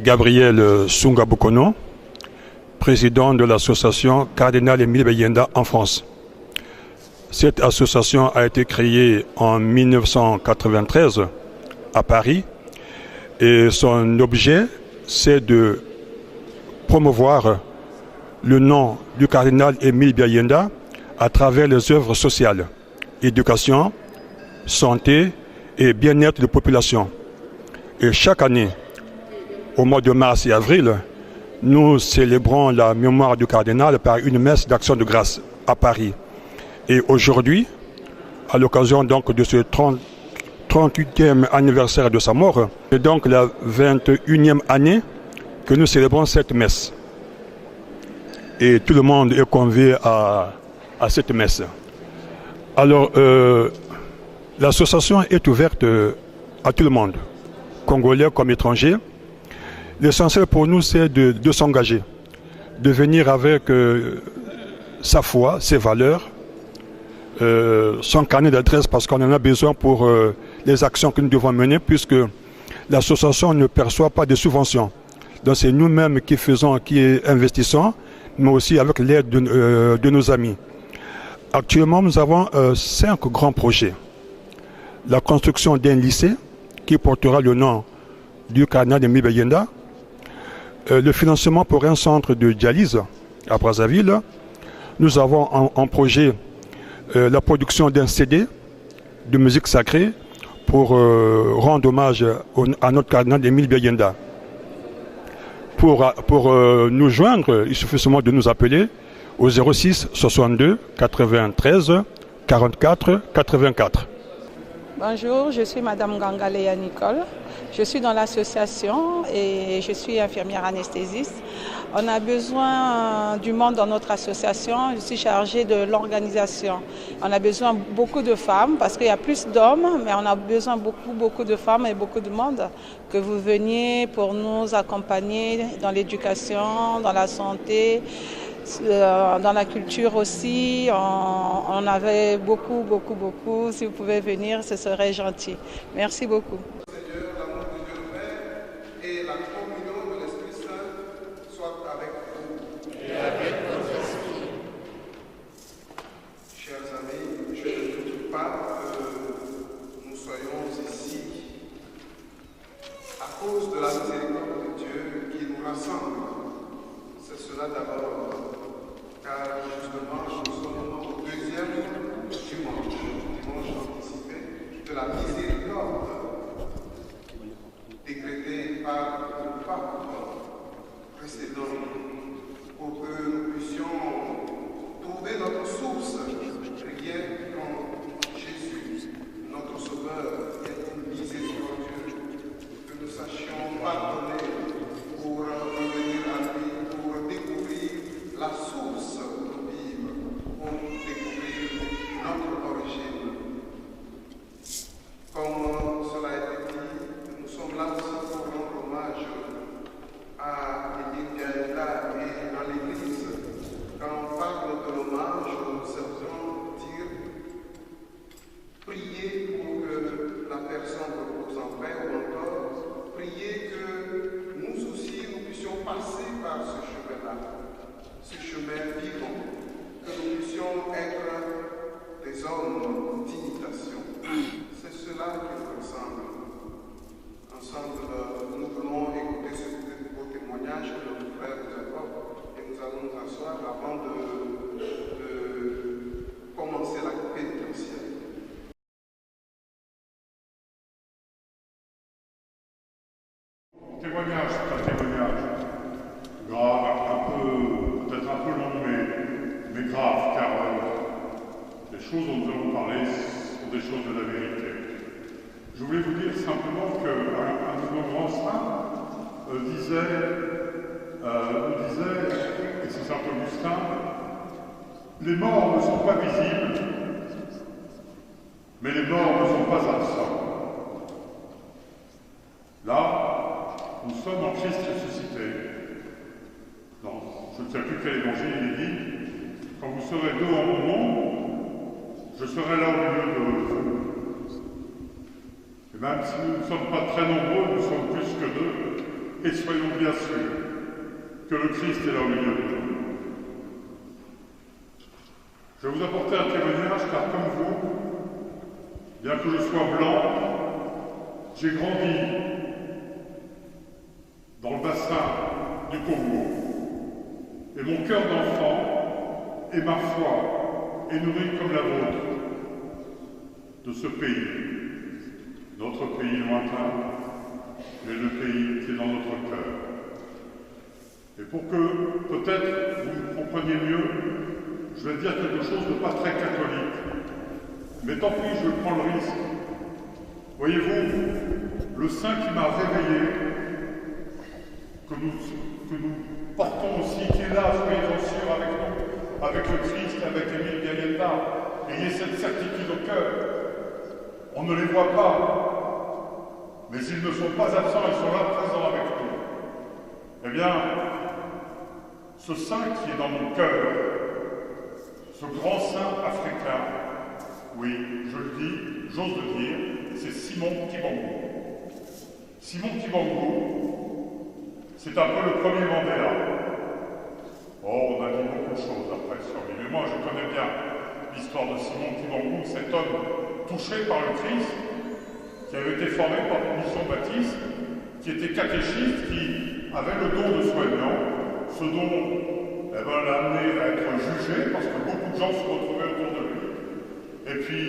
Gabriel Sunga-Bokono, président de l'association Cardinal Émile Bayenda en France. Cette association a été créée en 1993 à Paris et son objet, c'est de promouvoir le nom du cardinal Émile Bayenda à travers les œuvres sociales, éducation, santé et bien-être de population. Et chaque année, au mois de mars et avril, nous célébrons la mémoire du cardinal par une messe d'action de grâce à Paris. Et aujourd'hui, à l'occasion donc de ce 38e anniversaire de sa mort, c'est donc la 21e année que nous célébrons cette messe. Et tout le monde est convié à cette messe. Alors, l'association est ouverte à tout le monde, Congolais comme étrangers. L'essentiel pour nous, c'est de s'engager, de venir avec sa foi, ses valeurs, son carnet d'adresse, parce qu'on en a besoin pour les actions que nous devons mener, puisque l'association ne perçoit pas de subventions. Donc c'est nous-mêmes qui faisons, qui investissons, mais aussi avec l'aide de nos amis. Actuellement, nous avons 5 grands projets. La construction d'un lycée qui portera le nom du cardinal Émile Bayenda, le financement pour un centre de dialyse à Brazzaville. Nous avons en projet la production d'un CD de musique sacrée pour rendre hommage à notre cardinal Émile Bayenda. Pour nous joindre, il suffit seulement de nous appeler au 06 62 93 44 84. Bonjour, je suis Madame Gangaléa Nicole. Je suis dans l'association et je suis infirmière anesthésiste. On a besoin du monde dans notre association. Je suis chargée de l'organisation. On a besoin beaucoup de femmes parce qu'il y a plus d'hommes, mais on a besoin beaucoup de femmes et beaucoup de monde. Que vous veniez pour nous accompagner dans l'éducation, dans la santé, dans la culture aussi. On avait beaucoup. Si vous pouvez venir, ce serait gentil. Merci beaucoup. À cause de la miséricorde de Dieu qui nous rassemble. C'est cela d'abord, car justement nous sommes au deuxième dimanche anticipé de la miséricorde décrétée par le pape précédent pour que nous puissions trouver notre source rien qu'en Jésus, notre Sauveur, qui est miséricordieux. Que nous sachions pardonner pour revenir à lui, pour découvrir la source de nos vies, pour découvrir notre origine. Comme cela a été dit, nous sommes là aussi pour rendre hommage à Émile Bayenda et à l'Église. Quand on parle de l'hommage, certains dire prier pour que la personne repose en paix ou encore prier que nous aussi nous puissions passer par ce chemin-là, ce chemin vivant, que nous puissions être des hommes d'imitation. C'est cela qui nous ressemble. Ensemble, nous voulons écouter ce beau témoignage que notre frère nous apporte et nous allons nous asseoir avant de commencer la pénitentielle. Témoignage, c'est un témoignage grave, peut-être un peu long, mais grave, car les choses dont nous allons parler sont des choses de la vérité. Je voulais vous dire simplement qu'un de nos grands saints nous disait, et c'est Saint Augustin, les morts ne sont pas visibles, mais les morts ne sont pas absents. Là, nous sommes en Christ ressuscité. Non, je ne sais plus quel évangile il est dit. Quand vous serez deux en mon nom, je serai là au milieu de vous. Et même si nous ne sommes pas très nombreux, nous sommes plus que deux, et soyons bien sûrs que le Christ est là au milieu de nous. Je vais vous apporter un témoignage car comme vous, bien que je sois blanc, j'ai grandi dans le bassin du Congo et mon cœur d'enfant et ma foi est nourri comme la vôtre de ce pays, notre pays lointain, mais le pays qui est dans notre cœur. Et pour que peut-être vous me compreniez mieux, je vais dire quelque chose de pas très catholique, mais tant pis, je prends le risque. Voyez-vous, le saint qui m'a réveillé, que nous portons aussi, qui est là, soyez-en sûrs avec nous, avec le Christ, avec Émile Galletta, ayez cette certitude au cœur. On ne les voit pas, mais ils ne sont pas absents, ils sont là présents avec nous. Eh bien, ce saint qui est dans mon cœur, ce grand saint africain, oui, je le dis, j'ose le dire, c'est Simon Kibangu. Simon Kibangu, c'est un peu le premier Mandela. Oh, on a dit beaucoup de choses après sur lui, mais moi je connais bien l'histoire de Simon Kibangu, cet homme touché par le Christ, qui avait été formé par une mission baptiste, qui était catéchiste, qui avait le don de soignant, ce don l'a amené à être jugé, parce que beaucoup de gens se retrouvaient autour de lui. Et puis,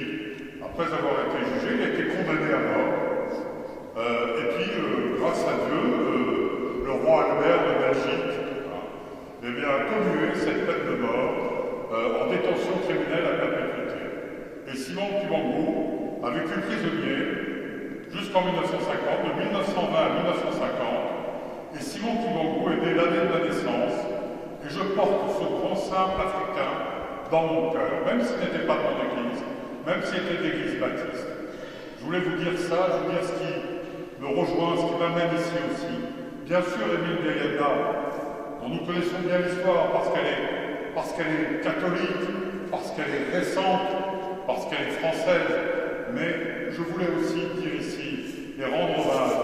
après avoir été jugé, il a été condamné à mort. Et puis, grâce à Dieu, le roi Albert de Belgique a commué cette peine de mort en détention criminelle à perpétuité. Et Simon Kibangu a vécu prisonnier jusqu'en 1950, de 1920 à 1950. Et Simon Kibangu est né l'année de la naissance. Et je porte ce grand saint africain dans mon cœur, même s'il n'était pas de mon église, même s'il était d'église baptiste. Je voulais vous dire ça, je veux dire ce qui me rejoint, ce qui m'amène ici aussi. Bien sûr, Émile Galletta, dont nous connaissons bien l'histoire parce qu'elle est catholique, parce qu'elle est récente, parce qu'elle est française, mais je voulais aussi dire ici et rendre hommage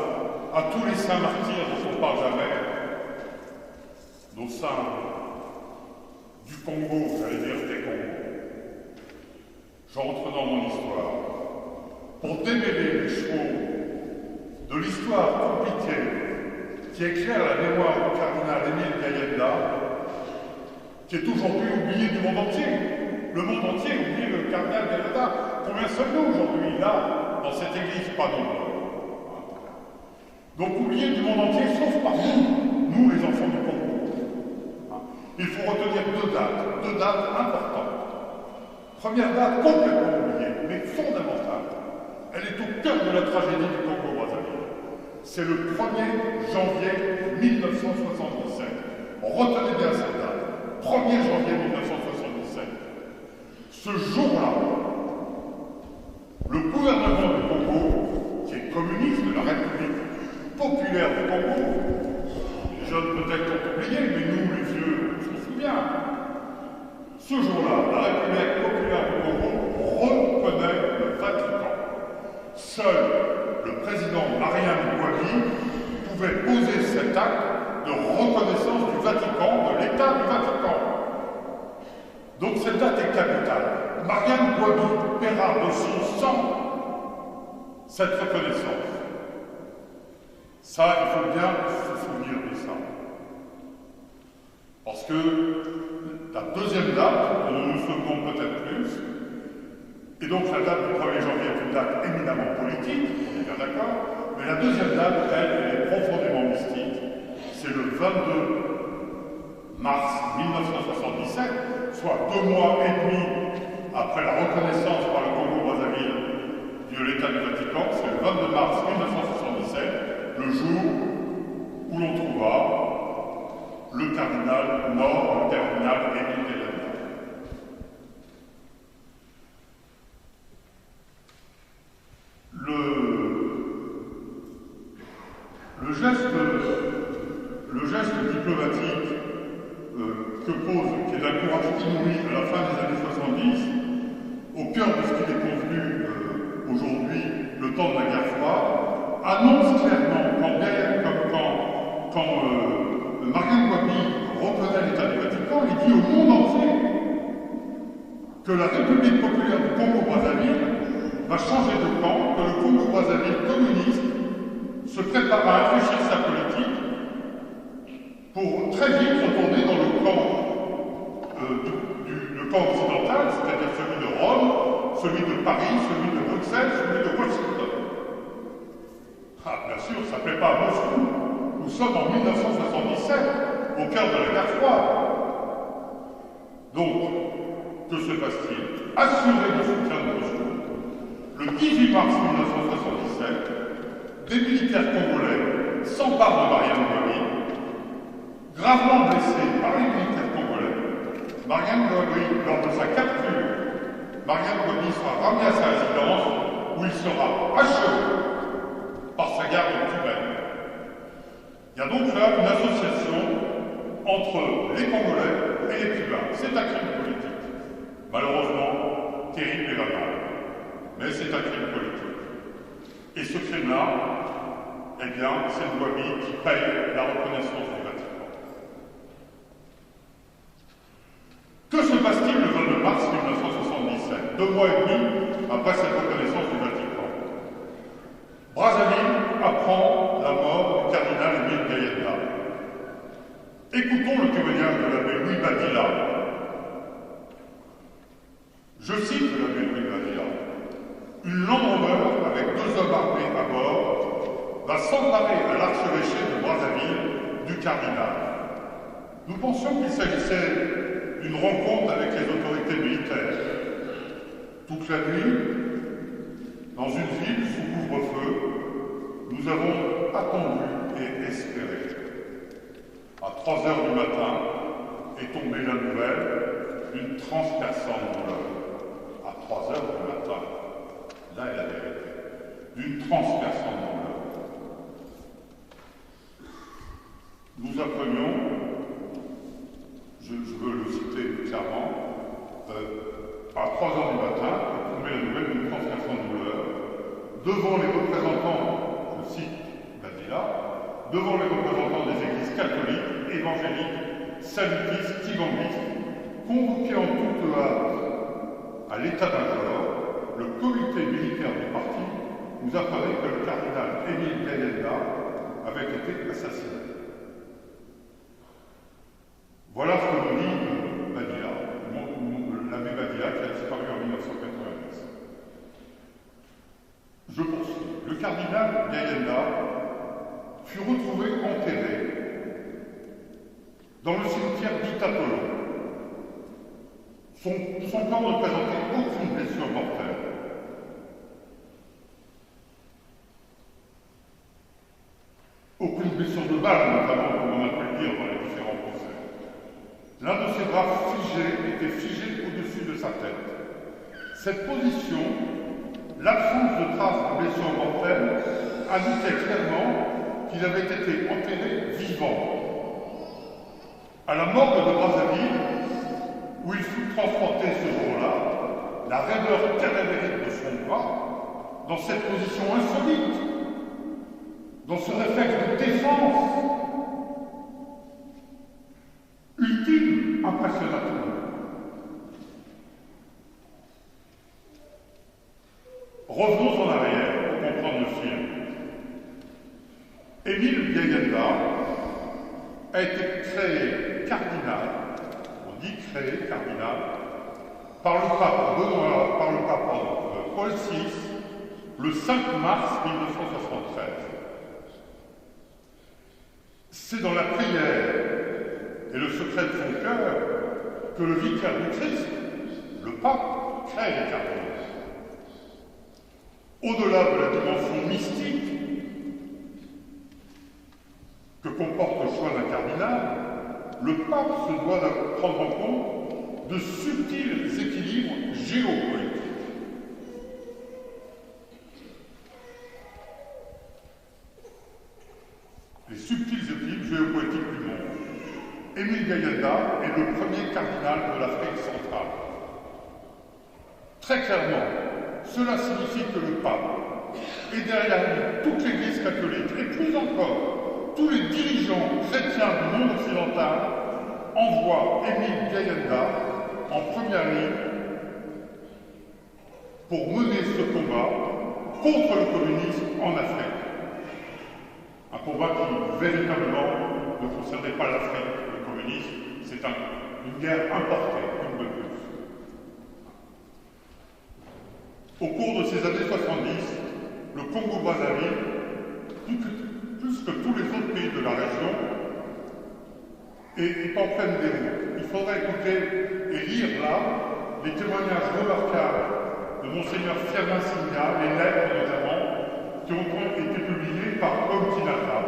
à tous les saints martyrs dont on ne parle jamais, nos saints du Congo, j'allais dire des Congos. J'entre dans mon histoire pour démêler les chevaux de l'histoire compliquée qui éclaire la mémoire du cardinal Émile Galletta, qui est aujourd'hui oublié du monde entier. Le monde entier oublie le cardinal Galletta. Combien sommes-nous aujourd'hui là, dans cette église? Pas nombreux. Donc oublié du monde entier, sauf par nous les enfants du Congo. Il faut retenir deux dates importantes. Première date complètement oubliée, mais fondamentale. Elle est au cœur de la tragédie du Congo-Brazzaville. C'est le 1er janvier 1977. Retenez bien cette date. 1er janvier 1977. Ce jour-là, le gouvernement du Congo, qui est communiste de la République populaire du Congo, les jeunes peut-être ont oublié, mais nous, les vieux, je me souviens. Ce jour-là, la République populaire du Congo reconnaît le Vatican. Seul le président Mariano Guabi pouvait poser cet acte de reconnaissance du Vatican, de l'État du Vatican. Donc cet acte est capital. Mariano Guabi paiera de son sang cette reconnaissance. Ça, il faut bien se souvenir de ça. Parce que la deuxième date, dont nous nous souvenons peut-être plus, et donc la date du 1er janvier est une date éminemment politique, on est bien d'accord, mais la deuxième date, elle est profondément mystique. C'est le 22 mars 1977, soit 2 mois et demi après la reconnaissance par le Congo-Brazzaville de l'État du Vatican. C'est le 22 mars 1977, le jour où l'on trouva le cardinal mort, le cardinal Émile Galletta. Le geste diplomatique que pose, qui est d'un courage inouï à la fin des années 70, au cœur de ce qu'il est convenu aujourd'hui, le temps de la guerre froide, annonce clairement, quand Marianne Wabi reconnaît l'État du Vatican, il dit au monde entier que la République populaire du Congo-Brazzaville va changer de camp, que le Congo-Brazzaville communiste se prépare à infléchir sa politique pour très vite retourner dans le camp occidental, c'est-à-dire celui de Rome, celui de Paris, celui de Bruxelles, celui de Washington. Ah, bien sûr, ça ne plaît pas à Moscou. Nous sommes en 1977, au cœur de la guerre froide. Donc, que se passe-t-il? Assurer le soutien de Moscou. Le 18 mars 1977, des militaires congolais s'emparent de Marianne Wabi, gravement blessés par les militaires congolais. Marianne Wabi, lors de sa capture, Marianne Wabi sera ramenée à sa résidence où il sera achevé par sa garde cubaine. Il y a donc là une association entre les Congolais et les Cubains. C'est un crime politique. Malheureusement, terrible et banal. Mais c'est un crime politique. Et ce crime-là, eh bien, c'est Wabi qui paye la reconnaissance du Vatican. Que se passe-t-il le 22 mars 1977, 2 mois et demi après cette reconnaissance du Vatican? Brazzaville apprend la mort du cardinal Émile Gayenda. Écoutons le témoignage de l'abbé Louis Badilla. Je cite l'abbé Louis Badilla. Une Land Rover avec 2 hommes armés à bord va s'emparer à l'archevêché de Brazzaville du cardinal. Nous pensions qu'il s'agissait d'une rencontre avec les autorités militaires. Toute la nuit, dans une ville sous couvre-feu, nous avons attendu et espéré. À 3 heures du matin est tombée la nouvelle d'une transperçante douleur. À 3 heures du matin, là est la vérité, d'une transperçante douleur. Nous apprenions, je veux le citer clairement, à 3 heures du matin, est tombée la nouvelle d'une transperçante douleur, devant les représentants, je cite Badilla, devant les représentants des églises catholiques, évangéliques, salutistes, kibambistes, convoqués en toute hâte à l'état d'alors, le comité militaire du parti nous apprenait que le cardinal Émile Gayenda avait été assassiné. Voilà ce que nous dit Badilla, l'abbé Badilla qui a disparu en 1990. Je poursuis. Le cardinal Gayenda fut retrouvé enterré dans le cimetière d'Itatolo. Son corps ne présentait aucune blessure mortelle. Aucune blessure de balle, notamment, comme on a pu le dire dans les différents procès. L'un de ses bras figés était figé au-dessus de sa tête. Cette position, l'absence de traces de blessures mortelles, indiquait clairement qu'il avait été enterré vivant. À la morgue de Brazzaville, où il fut transporté ce jour-là, la raideur cadavérique de son bras, dans cette position insolite, dans ce réflexe de défense, ultime, impressionna tout le monde. Revenons en arrière pour comprendre le film. Émile Gayenda a été créé cardinal, on dit créé cardinal, par le pape Paul VI le 5 mars 1973. C'est dans la prière et le secret de son cœur que le vicaire du Christ, le pape, crée les cardinaux. Au-delà de la dimension mystique que comporte le choix d'un cardinal, le pape se doit de prendre en compte de subtils équilibres géopolitiques. Les subtils équilibres géopolitiques du monde. Émile Gayenda est le premier cardinal de l'Afrique centrale. Très clairement, cela signifie que le pape et derrière lui toute l'Église catholique et plus encore tous les dirigeants chrétiens du monde occidental envoient Émile Biayenda en première ligne pour mener ce combat contre le communisme en Afrique. Un combat qui, véritablement, ne concernait pas l'Afrique. Le communisme, c'est une guerre importée, une de plus. Au cours de ces années 70, le Congo-Brazzaville, plus que tous les autres pays de la région, est en pleine déroute. Il faudrait écouter et lire là les témoignages remarquables de Monseigneur Firmin Signa, les lettres notamment, qui ont été publiées par Paul Tinata,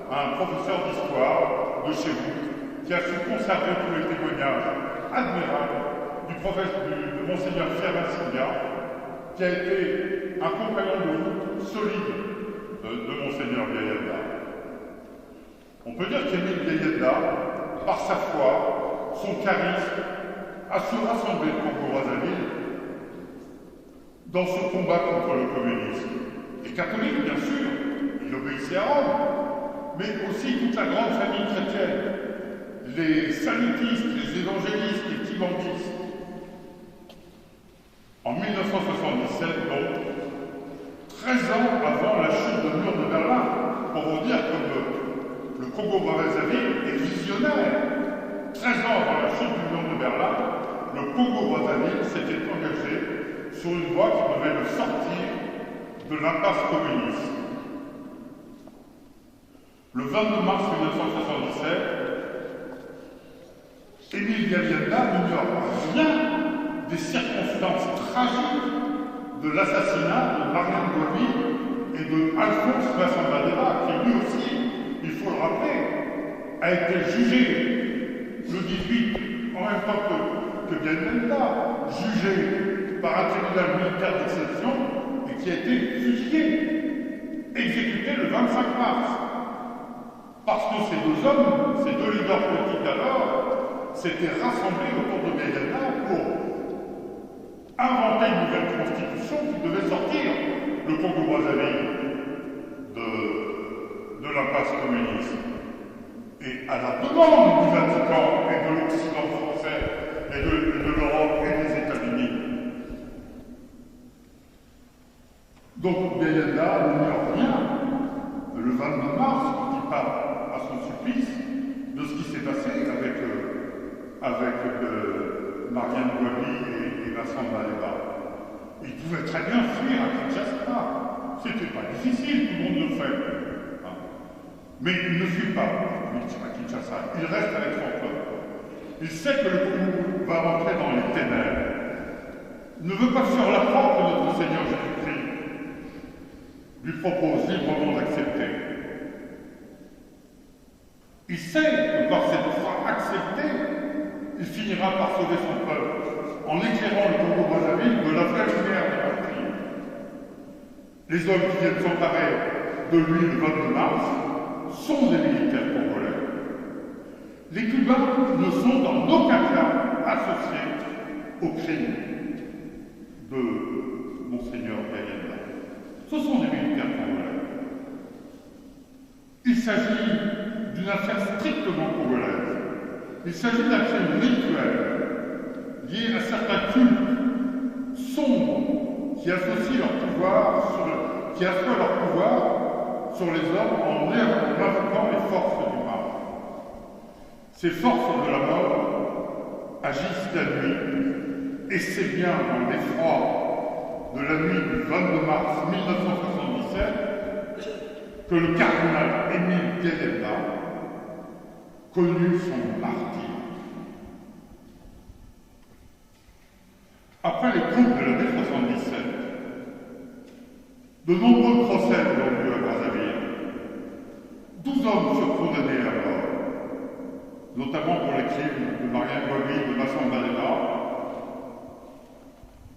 un professeur d'histoire de chez vous, qui a su conserver tous les témoignages admirables de Monseigneur Firmin Signa, qui a été un compagnon de route solide de Monseigneur Biayenda. On peut dire qu'Émile Biayenda, par sa foi, son charisme, a su rassembler le Congo-Brazzaville dans ce combat contre le communisme. Les catholiques, bien sûr, ils obéissaient à Rome, mais aussi toute la grande famille chrétienne, les salutistes, les évangélistes, les kibandistes. En 1977, donc, 13 ans avant la chute du mur de Berlin, pour vous dire que le Congo-Brazzaville est visionnaire. 13 ans avant la chute du mur de Berlin, le Congo-Brazzaville s'était engagé sur une voie qui devait le sortir de l'impasse communiste. Le 22 mars 1977, Émile Biayenda n'ignore rien des circonstances tragiques de l'assassinat de Marianne Gouabi et de Alphonse Massamba-Deba, qui lui aussi, il faut le rappeler, a été jugé le 18, en même temps que Biayenda, jugé par un tribunal militaire d'exception et qui a été fusillé, exécuté le 25 mars. Parce que ces deux hommes, ces deux leaders politiques alors, s'étaient rassemblés autour de Biayenda pour inventer une nouvelle constitution qui devait sortir le Congo-Brazzaville de l'impasse communiste. Et à la demande du Vatican et de l'Occident français et de l'Europe et des États-Unis. Donc Biayenda n'ignore rien le 22 mars, quand il part à son supplice, de ce qui s'est passé avec Marianne Gouabi et Massamba-Deba. Il pouvait très bien fuir à Kinshasa. C'était pas difficile, tout le monde le fait. Hein. Mais il ne fuit pas à Kinshasa. Il reste avec son peuple. Il sait que le Congo va rentrer dans les ténèbres. Il ne veut pas faire la croix que notre Seigneur Jésus-Christ lui propose librement d'accepter. Il sait que par cette foi acceptée, il finira par sauver son peuple en éclairant le Congo-Brazzaville de la vraie lumière de la patrie. Les hommes qui viennent s'emparer de lui le 22 mars sont des militaires congolais. Les Cubains ne sont dans aucun cas associés au crime de Monseigneur Biayenda. Ce sont des militaires congolais. Il s'agit d'une affaire strictement congolaise. Il s'agit d'un crime rituel lié à certains cultes sombres qui associent leur pouvoir sur les hommes en invoquant les forces du mal. Ces forces de la mort agissent la nuit, et c'est bien dans l'effroi de la nuit du 22 mars 1977 que le cardinal Émile Biayenda connut son martyre. Après les coups de l'année 77, de nombreux procès ont lieu à Brazzaville. 12 hommes furent condamnés à mort, notamment pour les crimes de Marianne Gouabi, de Massamba-Deba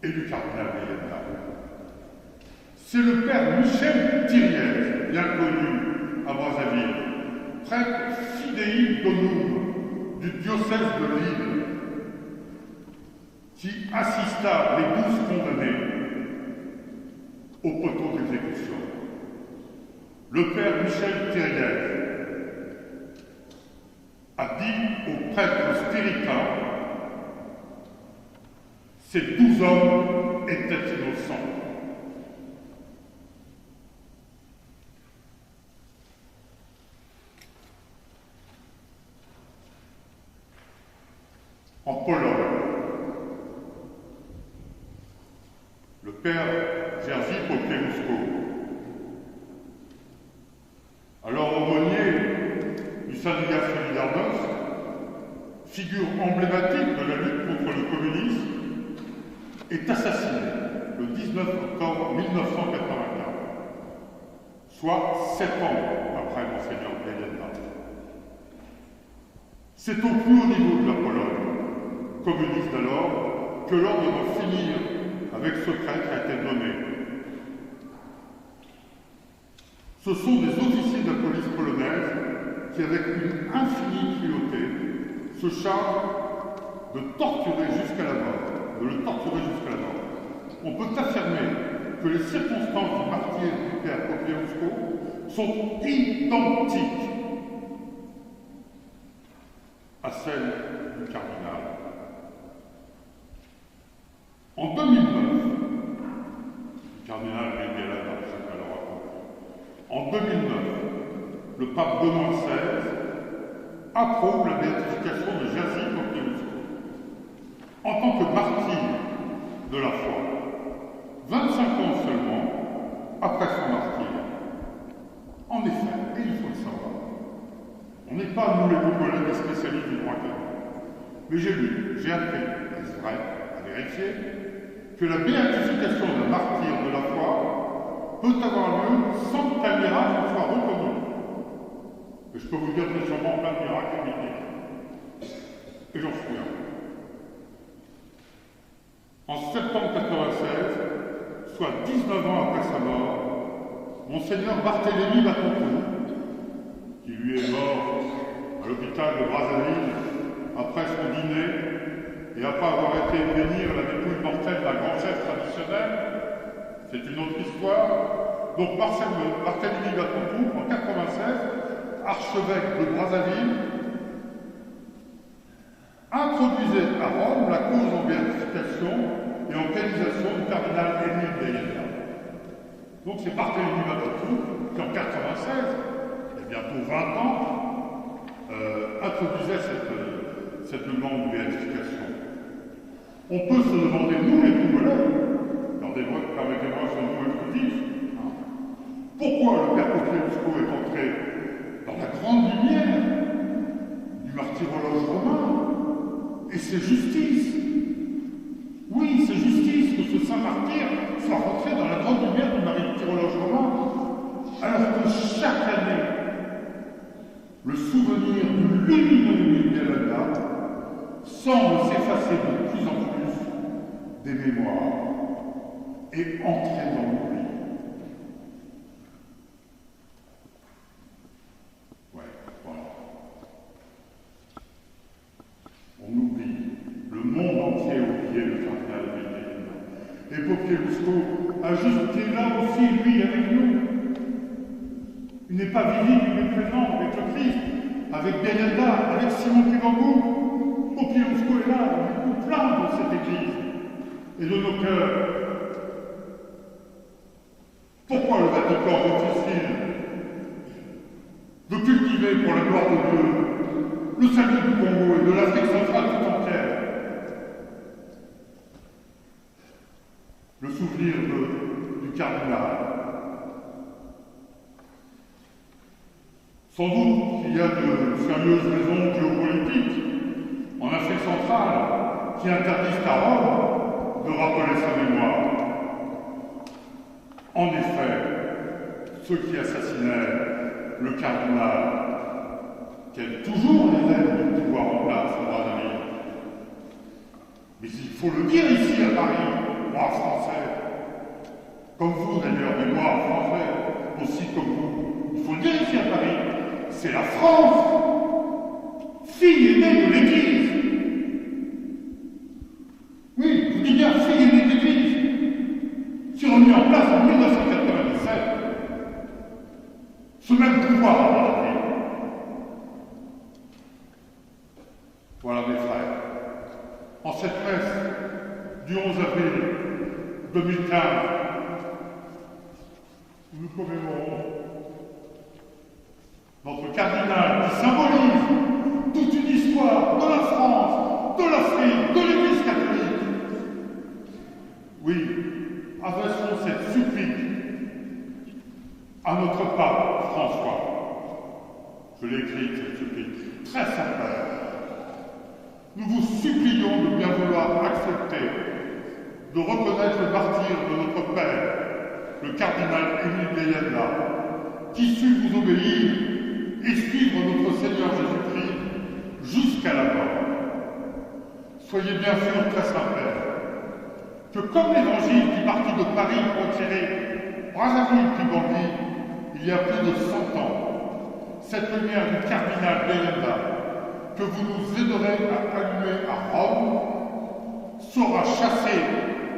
et du cardinal Biayenda. C'est le père Michel Thiriez, bien connu à Brazzaville, prêtre fidei donum du diocèse de Lille, qui assista les 12 condamnés au poteau d'exécution. Le père Michel Thiriez a dit aux prêtres spiritains, ces 12 hommes étaient innocents. En Pologne, le père Jerzy Popiełuszko, alors aumônier du syndicat Solidarność, figure emblématique de la lutte contre le communisme, est assassiné le 19 octobre 1984, soit 7 ans après Monseigneur Bielienda. C'est au plus haut niveau de la Pologne, communiste alors, que l'ordre de finir avec ce prêtre a été donné. Ce sont des officiers de la police polonaise qui, avec une infinie cruauté, se chargent de torturer jusqu'à la mort, de le torturer jusqu'à la mort. On peut affirmer que les circonstances du martyre du père Popiełuszko sont identiques à celles du cardinal. En 2009, le cardinal Bielienda, je vais le raconter. En 2009, le pape Benoît XVI approuve la béatification de Jerzy Popiełuszko en tant que martyr de la foi, 25 ans seulement après son martyre. En effet, et il faut le savoir, on n'est pas, nous les Congolais, des spécialistes du droit canon. Mais j'ai lu, j'ai appris, et c'est vrai, à vérifier, que la béatification d'un martyr de la foi peut avoir lieu sans qu'un miracle soit reconnu. Et je peux vous dire très sûrement plein de miracles bibliques. Et j'en suis un. En septembre 1996, soit 19 ans après sa mort, Monseigneur Barthélemy Batontou, qui lui est mort à l'hôpital de Brazzaville après son dîner et après avoir été bénir la dépouille mortelle d'un grand chef traditionnel, c'est une autre histoire. Donc Barthélemy Batontou, en 1996, archevêque de Brazzaville, introduisait à Rome la cause en béatification et en canonisation du cardinal Émile Bielienda. Donc c'est Barthélemy Batontou qui, en 1996, bientôt 20 ans, introduisait cette demande de béatification. On peut se demander, nous les Congolais, permettez-moi ce mot exclusif, pourquoi le père Popiełuszko est entré dans la grande lumière du martyrologe romain, et c'est justice. Oui, c'est justice que ce saint martyr soit rentré dans la grande lumière du martyrologe romain, alors que chaque année, le souvenir du lumineux Bielienda semble s'effacer de plus en plus des mémoires et entrer dans l'oubli. Ouais, voilà. On oublie. Le monde entier a oublié le cardinal Bielienda. Et Popiełuszko a juste été là aussi, lui, avec nous. Il n'est pas visible, il est présent avec le Christ, avec Bielienda, avec Simon Kibangou. Popiełuszko est là, on est plein de cette Église et de nos cœurs. Pourquoi le Vatican refuse-t-il de cultiver pour la gloire de Dieu le salut du Congo et de l'Afrique centrale tout entière? Le souvenir du cardinal. Sans doute qu'il y a de sérieuses raisons géopolitiques en Afrique centrale qui interdisent à Rome de rappeler sa mémoire. En effet, ceux qui assassinèrent le cardinal, qui aiment toujours les aides du pouvoir en place en Brazzaville. Mais il faut le dire ici à Paris, moi français, comme vous d'ailleurs, mais moi français aussi comme vous, il faut le dire ici à Paris, c'est la France, fille aînée de l'Église. Oui, je vous dis bien fille aînée de l'Église, qui remis en place en 1997 ce même pouvoir à Brazzaville. Voilà mes frères. En cette messe du 11 avril 2015, nous commémorons notre cardinal qui symbolise toute une histoire de la France, de l'Afrique, de l'Église catholique. Oui, adressons cette supplique à notre pape François. Je l'ai écrite, cette supplique, très sincère. Nous vous supplions de bien vouloir accepter de reconnaître le martyre de notre Père, le cardinal Émile Gayenda, qui sut vous obéir et suivre notre Seigneur Jésus-Christ jusqu'à la mort. Soyez bien sûr très sincères que comme l'Évangile qui partit de Paris pour éclairer Brazzaville puis Bangui il y a plus de 100 ans, cette lumière du cardinal Gayenda que vous nous aiderez à allumer à Rome saura chasser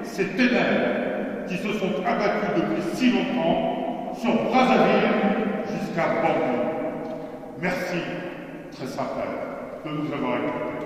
ces ténèbres qui se sont abattues depuis si longtemps sur Brazzaville jusqu'à Bangui. Merci, très sincère, de nous avoir écoutés.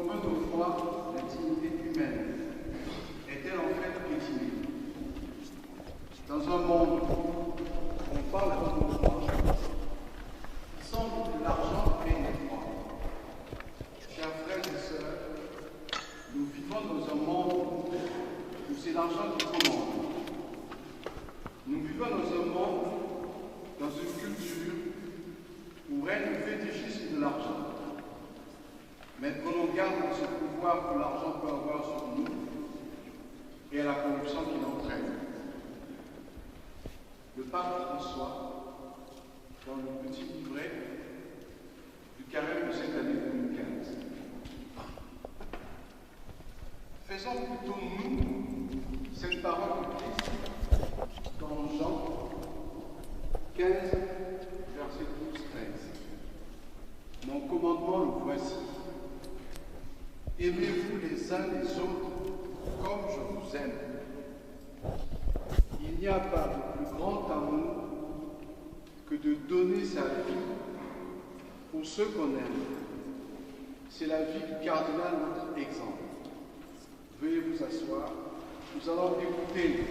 Combien de fois la dignité humaine est-elle en fait piétinée? Dans un monde où on parle beaucoup d'argent, il semble que l'argent est étroit. Chers frères et sœurs, nous vivons dans un monde où c'est l'argent qui commande. Nous vivons dans un monde, dans une culture où règne le fétichisme de l'argent. Mais prenons garde à ce pouvoir que l'argent peut avoir sur nous et à la corruption qu'il entraîne. Le pape François, dans le petit livret du carême de cette année 2015, faisons plutôt nous cette parole de Christ dans Jean 15, verset 12-13. Mon commandement le voici. Aimez-vous les uns les autres comme je vous aime. Il n'y a pas de plus grand amour que de donner sa vie pour ceux qu'on aime. C'est la vie du cardinal, notre exemple. Veuillez vous asseoir. Nous allons écouter